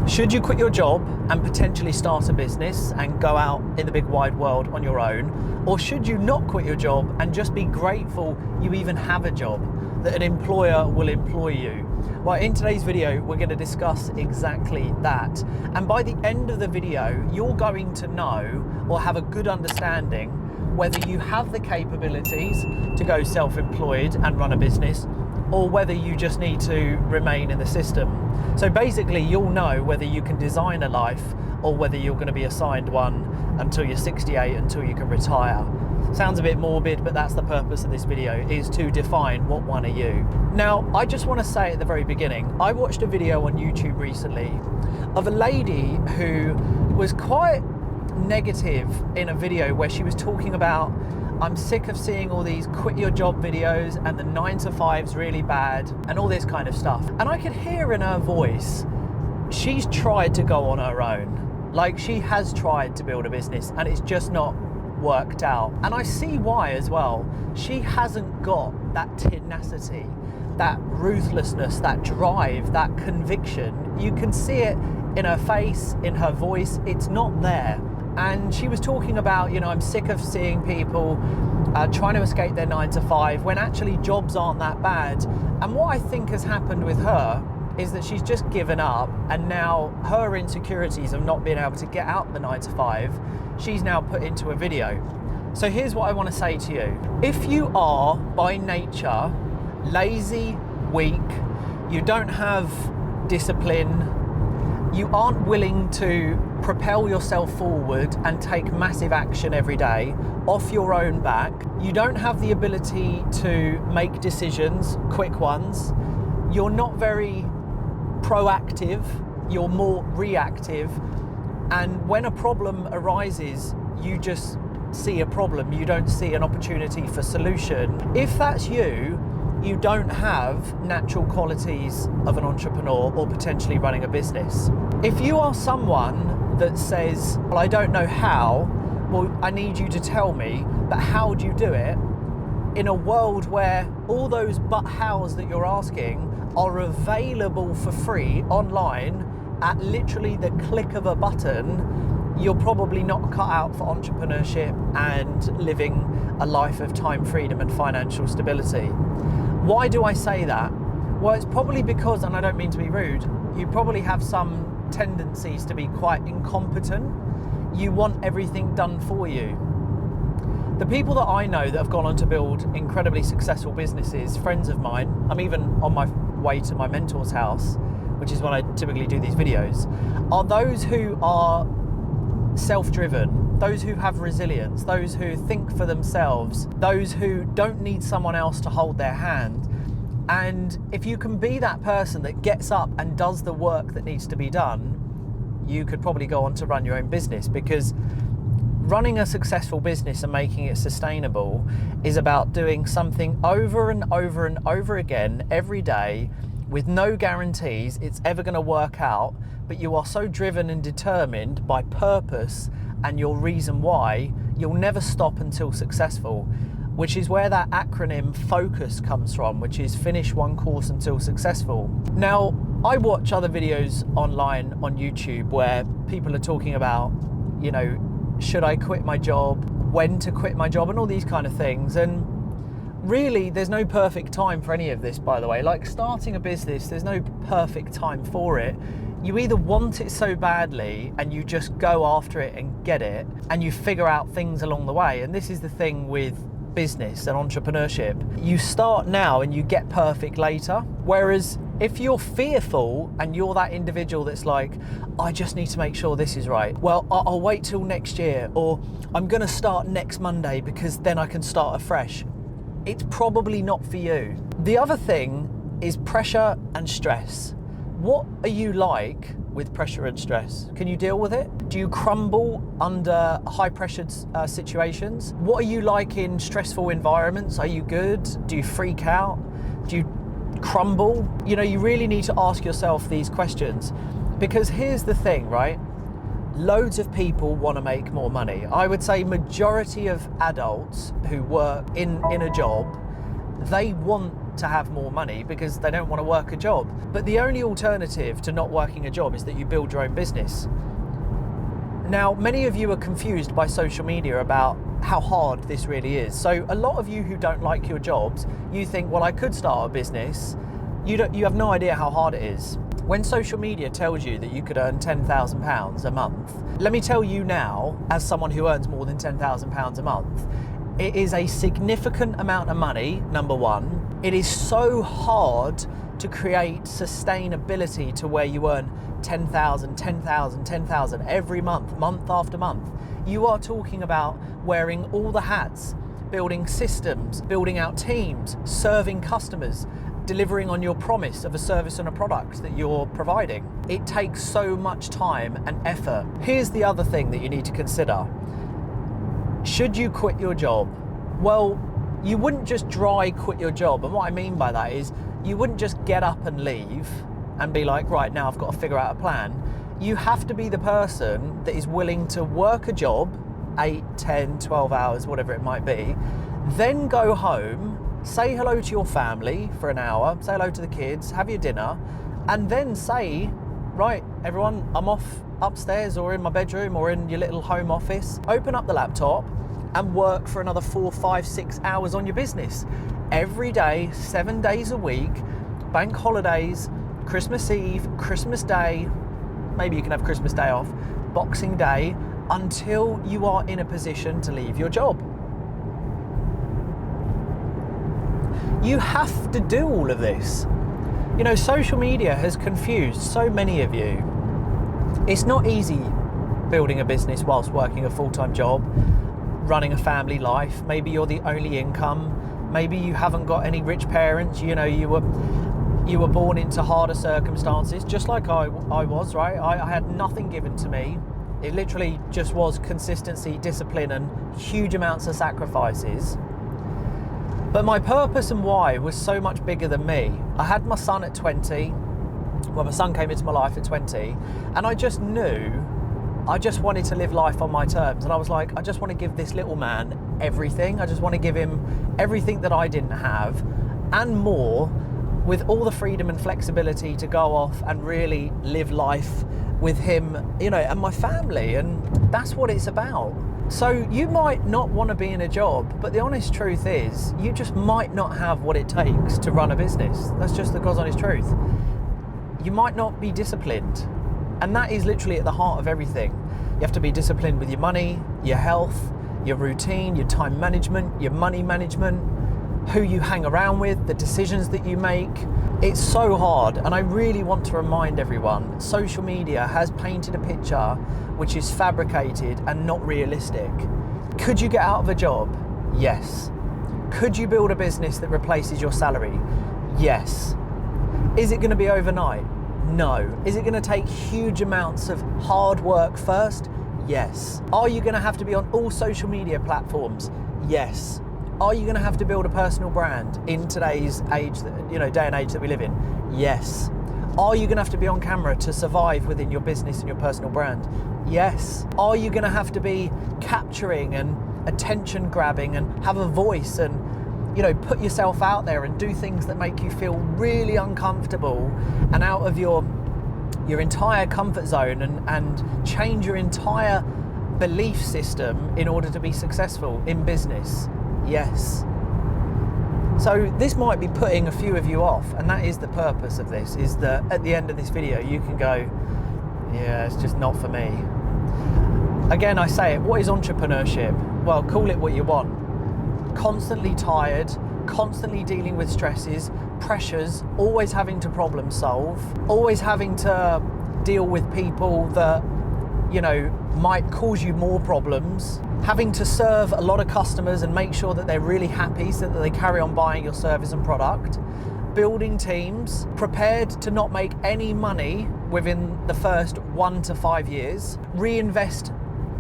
Should you quit your job and potentially start a business and go out in the big wide world on your own? Or should you not quit your job and just be grateful you even have a job, that an employer will employ you? Well, in today's video, we're going to discuss exactly that. And by the end of the video, you're going to know or have a good understanding whether you have the capabilities to go self-employed and run a business, or whether you just need to remain in the system. So basically, you'll know whether you can design a life or whether you're going to be assigned one until you're 68, until you can retire. Sounds a bit morbid, but that's the purpose of this video, is to define what one are you. Now, I just want to say at the very beginning, I watched a video on YouTube recently of a lady who was quite negative in a video where she was talking about, I'm sick of seeing all these quit your job videos and the 9 to 5's really bad and all this kind of stuff. And I could hear in her voice, she's tried to go on her own. Like, she has tried to build a business and it's just not worked out. And I see why as well. She hasn't got that tenacity, that ruthlessness, that drive, that conviction. You can see it in her face, in her voice. It's not there. And she was talking about, I'm sick of seeing people trying to escape their 9 to 5 when actually jobs aren't that bad. And what I think has happened with her is that she's just given up, and now her insecurities of not being able to get out the 9 to 5, she's now put into a video. So here's what I want to say to you. If you are by nature lazy, weak, you don't have discipline, you aren't willing to propel yourself forward and take massive action every day off your own back, you don't have the ability to make decisions, quick ones, you're not very proactive, you're more reactive, and when a problem arises, you just see a problem, you don't see an opportunity for solution. If that's you, you don't have natural qualities of an entrepreneur or potentially running a business. If you are someone that says, well, I don't know how, well, I need you to tell me, but how do you do it? In a world where all those but hows that you're asking are available for free online at literally the click of a button, you're probably not cut out for entrepreneurship and living a life of time freedom and financial stability. Why do I say that? Well, it's probably because, and I don't mean to be rude, you probably have some tendencies to be quite incompetent. You want everything done for you. The people that I know that have gone on to build incredibly successful businesses, friends of mine, I'm even on my way to my mentor's house, which is when I typically do these videos, are those who are self-driven, those who have resilience, those who think for themselves, those who don't need someone else to hold their hand. And if you can be that person that gets up and does the work that needs to be done, you could probably go on to run your own business, because running a successful business and making it sustainable is about doing something over and over and over again every day with no guarantees it's ever going to work out, but you are so driven and determined by purpose and your reason why, you'll never stop until successful, which is where that acronym FOCUS comes from, which is finish one course until successful. Now, I watch other videos online on YouTube where people are talking about, should I quit my job, when to quit my job, and all these kind of things. And really, there's no perfect time for any of this, by the way. Like starting a business, there's no perfect time for it. You either want it so badly and you just go after it and get it, and you figure out things along the way. And this is the thing with business and entrepreneurship. You start now and you get perfect later. Whereas if you're fearful and you're that individual that's like, I just need to make sure this is right, well, I'll wait till next year, or I'm gonna start next Monday because then I can start afresh, it's probably not for you. The other thing is pressure and stress. What are you like with pressure and stress? Can you deal with it? Do you crumble under high pressured situations? What are you like in stressful environments? Are you good? Do you freak out? Do you crumble? You really need to ask yourself these questions, because here's the thing, right? Loads of people want to make more money. I would say majority of adults who work in a job, they want to have more money because they don't want to work a job. But the only alternative to not working a job is that you build your own business. Now, many of you are confused by social media about how hard this really is. So a lot of you who don't like your jobs, you think, well, I could start a business. You have no idea how hard it is. When social media tells you that you could earn £10,000 a month, let me tell you now, as someone who earns more than £10,000 a month, it is a significant amount of money, number one. It is so hard to create sustainability to where you earn 10,000, 10,000, 10,000 every month, month after month. You are talking about wearing all the hats, building systems, building out teams, serving customers, delivering on your promise of a service and a product that you're providing. It takes so much time and effort. Here's the other thing that you need to consider. Should you quit your job? Well, you wouldn't just dry quit your job. And what I mean by that is you wouldn't just get up and leave and be like, right, now I've got to figure out a plan. You have to be the person that is willing to work a job, 8, 10, 12 hours, whatever it might be, then go home, say hello to your family for an hour, say hello to the kids, have your dinner, and then say, right, everyone, I'm off upstairs or in my bedroom or in your little home office. Open up the laptop and work for another 4, 5, 6 hours on your business. Every day, 7 days a week, bank holidays, Christmas Eve, Christmas Day, maybe you can have Christmas Day off, Boxing Day, until you are in a position to leave your job. You have to do all of this. You know, social media has confused so many of you. It's not easy building a business whilst working a full-time job, running a family life. Maybe you're the only income. Maybe you haven't got any rich parents. You know, you were born into harder circumstances, just like I was, right? I had nothing given to me. It literally just was consistency, discipline, and huge amounts of sacrifices. But my purpose and why was so much bigger than me. I had my son at 20. Well, my son came into my life at 20, and I just knew I just wanted to live life on my terms. And I was like, I just want to give this little man everything. I just want to give him everything that I didn't have and more, with all the freedom and flexibility to go off and really live life with him, you know, and my family. And that's what it's about. So you might not want to be in a job, but the honest truth is you just might not have what it takes to run a business. That's just the God's honest truth. You might not be disciplined. And that is literally at the heart of everything. You have to be disciplined with your money, your health, your routine, your time management, your money management, who you hang around with, the decisions that you make. It's so hard, and I really want to remind everyone, social media has painted a picture which is fabricated and not realistic. Could you get out of a job? Yes. Could you build a business that replaces your salary? Yes. Is it going to be overnight? No. Is it going to take huge amounts of hard work first? Yes. Are you going to have to be on all social media platforms? Yes. Are you going to have to build a personal brand in today's age, day and age that we live in? Yes. Are you going to have to be on camera to survive within your business and your personal brand? Yes. Are you going to have to be capturing and attention grabbing and have a voice and, put yourself out there and do things that make you feel really uncomfortable and out of your entire comfort zone and change your entire belief system in order to be successful in business? Yes. So this might be putting a few of you off, and that is the purpose of this, is that at the end of this video you can go, yeah, it's just not for me. Again, I say it, what is entrepreneurship? Well, call it what you want. Constantly tired, constantly dealing with stresses, pressures, always having to problem solve, always having to deal with people that might cause you more problems, having to serve a lot of customers and make sure that they're really happy so that they carry on buying your service and product, building teams, prepared to not make any money within the first 1 to 5 years, reinvest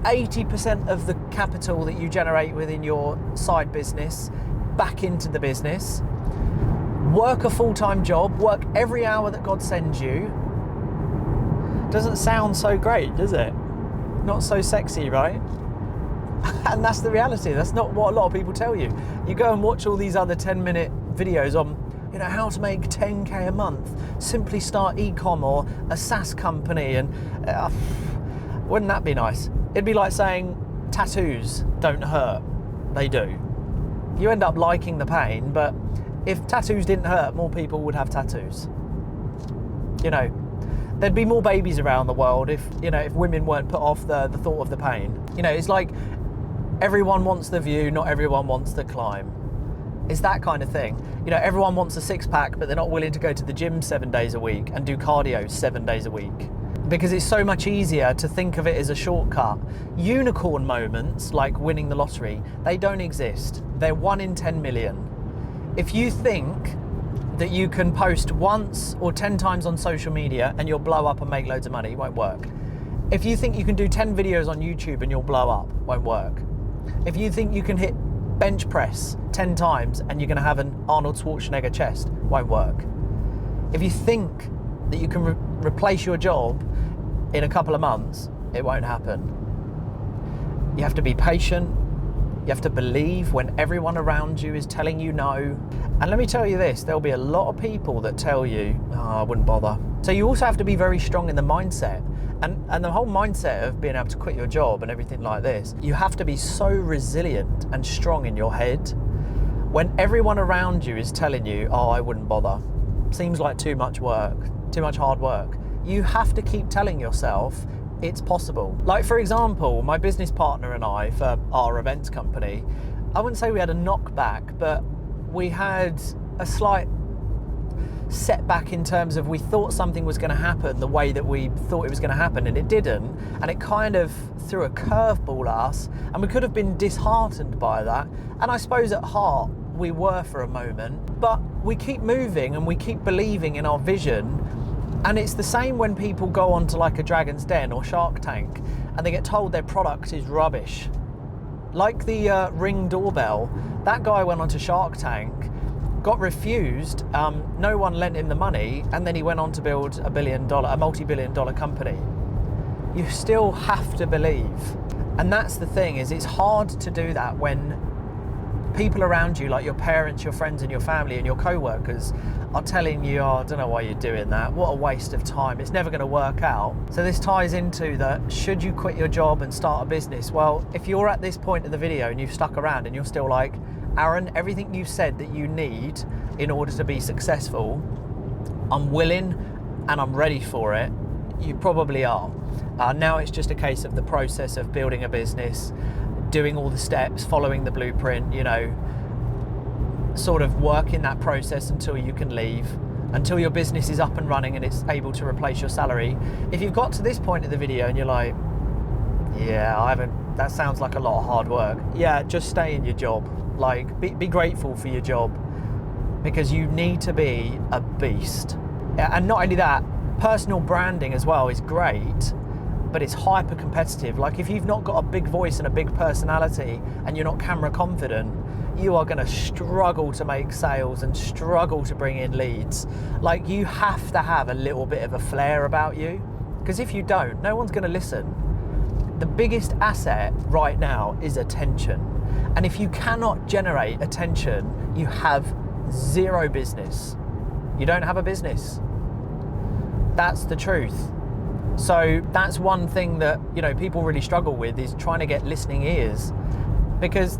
80% of the capital that you generate within your side business back into the business, work a full-time job, work every hour that God sends you. Doesn't sound so great, does it? Not so sexy, right? And that's the reality. That's not what a lot of people tell you. You go and watch all these other 10-minute videos on, you know, how to make 10k a month, simply start e-com or a SaaS company, and wouldn't that be nice? It'd be like saying tattoos don't hurt. They do. You end up liking the pain, but if tattoos didn't hurt, more people would have tattoos. You know, there'd be more babies around the world if, you know, if women weren't put off the thought of the pain. You know, it's like everyone wants the view, not everyone wants the climb. It's that kind of thing. You know, everyone wants a six-pack, but they're not willing to go to the gym 7 days a week and do cardio 7 days a week. Because it's so much easier to think of it as a shortcut. Unicorn moments, like winning the lottery, they don't exist. They're 1 in 10 million. If you think that you can post once or 10 times on social media and you'll blow up and make loads of money, it won't work. If you think you can do 10 videos on YouTube and you'll blow up, won't work. If you think you can hit bench press 10 times and you're going to have an Arnold Schwarzenegger chest, won't work. If you think that you can replace your job in a couple of months, it won't happen. You have to be patient. You have to believe when everyone around you is telling you no. And let me tell you this, there'll be a lot of people that tell you, oh, I wouldn't bother. So you also have to be very strong in the mindset. And the whole mindset of being able to quit your job and everything like this, you have to be so resilient and strong in your head. When everyone around you is telling you, oh, I wouldn't bother, seems like too much work, too much hard work, you have to keep telling yourself it's possible. Like, for example, my business partner and I, for our events company, I wouldn't say we had a knockback, but we had a slight setback in terms of we thought something was going to happen the way that we thought it was going to happen, and it didn't, and it kind of threw a curveball at us, and we could have been disheartened by that, and I suppose at heart we were for a moment, but we keep moving and we keep believing in our vision. And it's the same when people go on to like a Dragon's Den or Shark Tank and they get told their product is rubbish. Like the Ring doorbell, that guy went on to Shark Tank, got refused, no one lent him the money, and then he went on to build a multi-billion-dollar company. You still have to believe. And that's the thing, is it's hard to do that when people around you, like your parents, your friends and your family and your co-workers, are telling you, oh, I don't know why you're doing that, what a waste of time, it's never going to work out. So this ties into that, should you quit your job and start a business? Well, if you're at this point of the video and you've stuck around and you're still like, Aaron, everything you said that you need in order to be successful, I'm willing and I'm ready for it, you probably are. Now it's just a case of the process of building a business, doing all the steps, following the blueprint, you know, sort of working that process until you can leave, until your business is up and running and it's able to replace your salary. If you've got to this point of the video and you're like, yeah, that sounds like a lot of hard work. Yeah, just stay in your job. Like, be grateful for your job, because you need to be a beast. And not only that, personal branding as well is great, but it's hyper competitive. Like, if you've not got a big voice and a big personality and you're not camera confident, you are going to struggle to make sales and struggle to bring in leads. Like, you have to have a little bit of a flair about you, because if you don't, no one's going to listen. The biggest asset right now is attention. And if you cannot generate attention, you have zero business. You don't have a business. That's the truth. So that's one thing that, you know, people really struggle with, is trying to get listening ears, because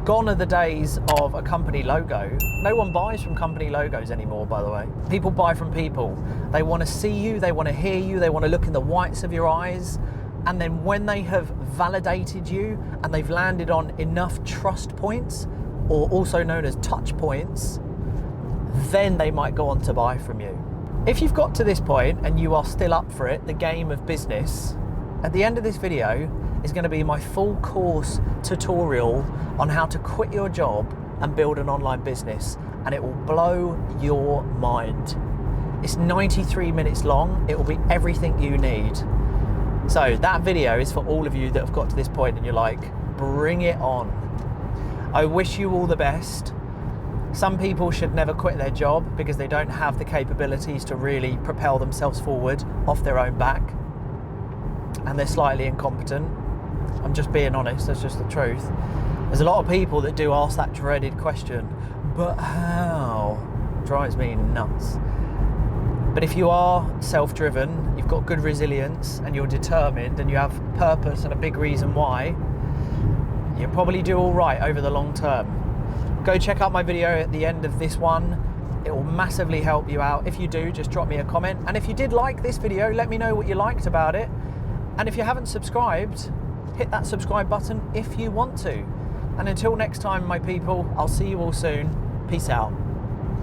gone are the days of a company logo. No one buys from company logos anymore, by the way. People buy from people. They want to see you, they want to hear you, they want to look in the whites of your eyes. And then when they have validated you and they've landed on enough trust points, or also known as touch points, then they might go on to buy from you. If you've got to this point and you are still up for it, the game of business, at the end of this video is going to be my full course tutorial on how to quit your job and build an online business, and it will blow your mind. It's 93 minutes long. It will be everything you need. So that video is for all of you that have got to this point and you're like, bring it on. I wish you all the best. Some people should never quit their job because they don't have the capabilities to really propel themselves forward off their own back, and they're slightly incompetent. I'm just being honest, that's just the truth. There's a lot of people that do ask that dreaded question, but how? drives me nuts. But if you are self-driven, you've got good resilience and you're determined and you have purpose and a big reason why, you'll probably do all right over the long term. Go check out my video at the end of this one. It will massively help you out. If you do, just drop me a comment. And if you did like this video, let me know what you liked about it. And if you haven't subscribed, hit that subscribe button if you want to. And until next time, my people, I'll see you all soon. Peace out.